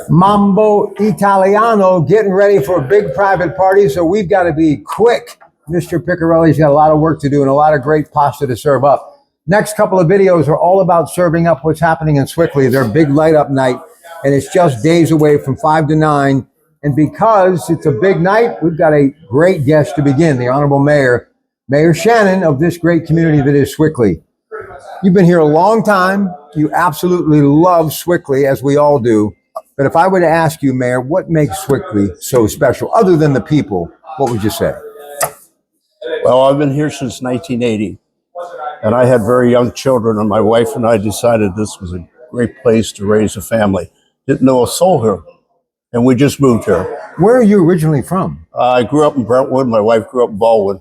Mambo Italiano getting ready for a big private party, so we've got to be quick. Mr. Piccarelli's got a lot of work to do and a lot of great pasta to serve up. Next couple of videos are all about serving up what's happening in Sewickley, their big light up night, and it's just days away from 5 to 9. And because it's a big night, we've got a great guest to begin, the Honorable Mayor, Mayor Shannon of this great community that is Sewickley. You've been here a long time. You absolutely love Sewickley, as we all do. But if I were to ask you, Mayor, what makes Sewickley so special, other than the people, what would you say? Well, I've been here since 1980, and I had very young children, and my wife and I decided this was a great place to raise a family. Didn't know a soul here, and we just moved here. Where are you originally from? I grew up in Brentwood. My wife grew up in Baldwin.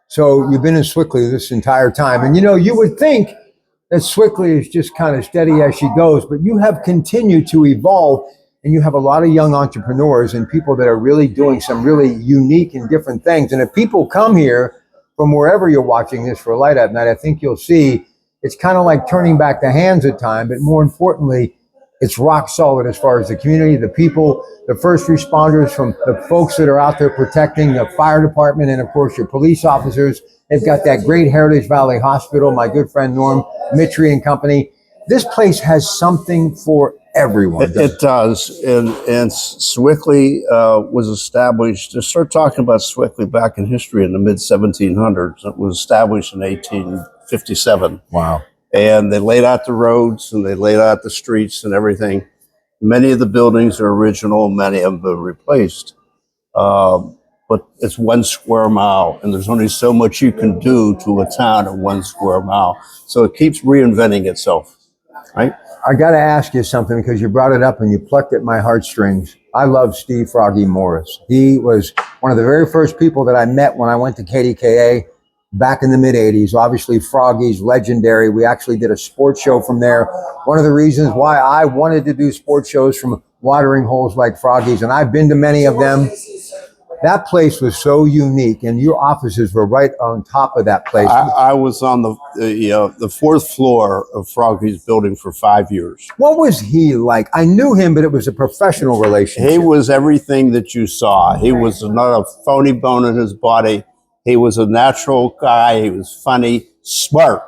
So you've been in Sewickley this entire time. And, you know, you would think that Sewickley is just kind of steady as she goes, but you have continued to evolve, and you have a lot of young entrepreneurs and people that are really doing some really unique and different things. And if people come here from wherever you're watching this for a light up night, I think you'll see it's kind of like turning back the hands at time, but more importantly, it's rock solid as far as the community, the people, the first responders, from the folks that are out there protecting the fire department, and of course your police officers. They've got that great Heritage Valley Hospital, my good friend Norm Mitri and company. This place has something for everyone. It does. And Sewickley was established, to start talking about Sewickley back in history in the mid-1700s. It was established in 1857. Wow. And they laid out the roads and they laid out the streets and everything. Many of the buildings are original, many of them have been replaced. But it's 1 square mile, and there's only so much you can do to a town in 1 square mile. So it keeps reinventing itself, right? I got to ask you something, because you brought it up and you plucked at my heartstrings. I love Steve Froggy Morris. He was one of the very first people that I met when I went to KDKA back in the mid-'80s. Obviously, Froggy's legendary. We actually did a sports show from there. One of the reasons why I wanted to do sports shows from watering holes like Froggy's, and I've been to many of them. That place was so unique, and your offices were right on top of that place. I was on the fourth floor of Froggy's building for 5 years. What was he like? I knew him, but it was a professional relationship. He was everything that you saw. He was not a phony bone in his body. He was a natural guy. He was funny, smart,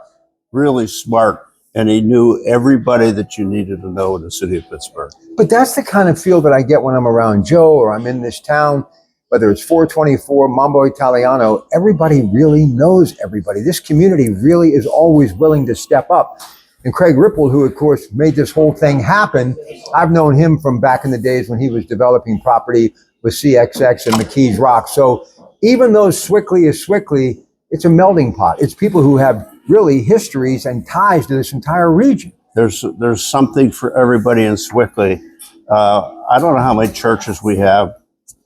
really smart. And he knew everybody that you needed to know in the city of Pittsburgh. But that's the kind of feel that I get when I'm around Joe or I'm in this town, whether it's 424, Mambo Italiano. Everybody really knows everybody. This community really is always willing to step up. And Craig Ripple, who of course made this whole thing happen, I've known him from back in the days when he was developing property with CXX and McKees Rock. So even though Sewickley is Sewickley, it's a melding pot. It's people who have really histories and ties to this entire region. There's something for everybody in Sewickley. I don't know how many churches we have,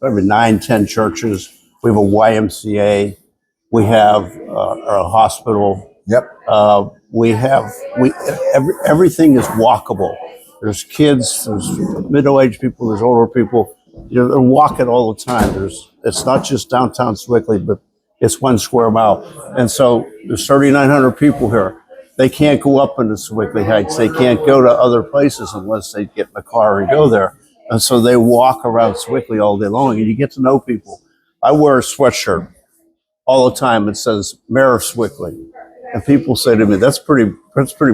maybe 9, 10 churches. We have a YMCA. We have a hospital. Yep. Everything is walkable. There's kids, there's middle-aged people, there's older people. They're walking all the time. It's not just downtown Sewickley, but it's 1 square mile. And so there's 3,900 people here. They can't go up into Sewickley Heights. They can't go to other places unless they get in the car and go there. And so they walk around Sewickley all day long, and you get to know people. I wear a sweatshirt all the time. It says Mayor of Sewickley. And people say to me, that's pretty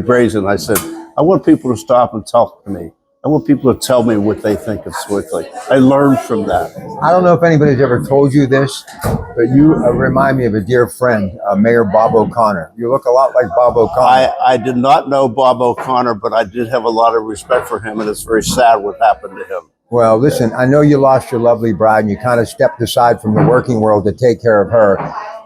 brazen. I said, I want people to stop and talk to me. I want people to tell me what they think of Sewickley. I learned from that. I don't know if anybody's ever told you this, but you remind me of a dear friend, Mayor Bob O'Connor. You look a lot like Bob O'Connor. I did not know Bob O'Connor, but I did have a lot of respect for him, and it's very sad what happened to him. Well, listen, I know you lost your lovely bride, and you kind of stepped aside from the working world to take care of her.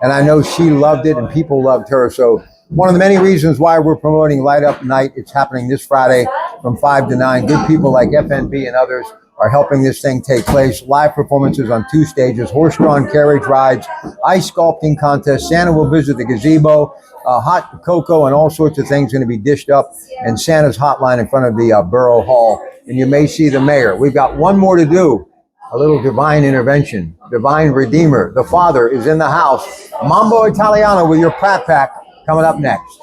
And I know she loved it, and people loved her. So one of the many reasons why we're promoting Light Up Night, it's happening this Friday from 5 to 9. Good people like FNB and others are helping this thing take place. Live performances on 2 stages, horse-drawn carriage rides, ice sculpting contest. Santa will visit the gazebo, hot cocoa and all sorts of things going to be dished up, and Santa's hotline in front of the Borough Hall. And you may see the mayor. We've got one more to do, a little divine intervention. Divine Redeemer, the Father, is in the house. Mambo Italiano with your Pratt Pack coming up next.